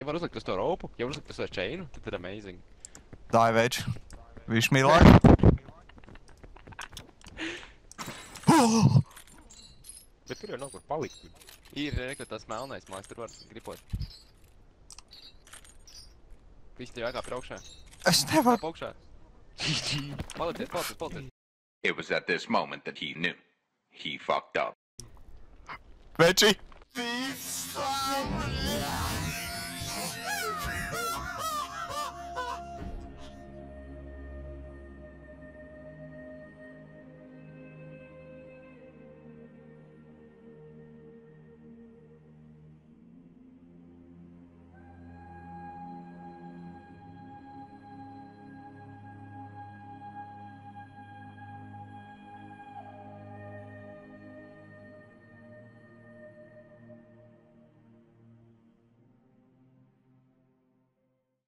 Ja var uzlikt uz to ropu, ja var uzlikt uz to chainu, tad ir amazing. Dai, več. Viņš mīlēja. Bet tur jau nav kur palikt. Ir, ka tas melnais mājas, tur var gripot. Viss tev jākāp augšā. Es nevaru. Kāp augšā. Palicies. It was at this moment that he knew. He fucked up. Veči.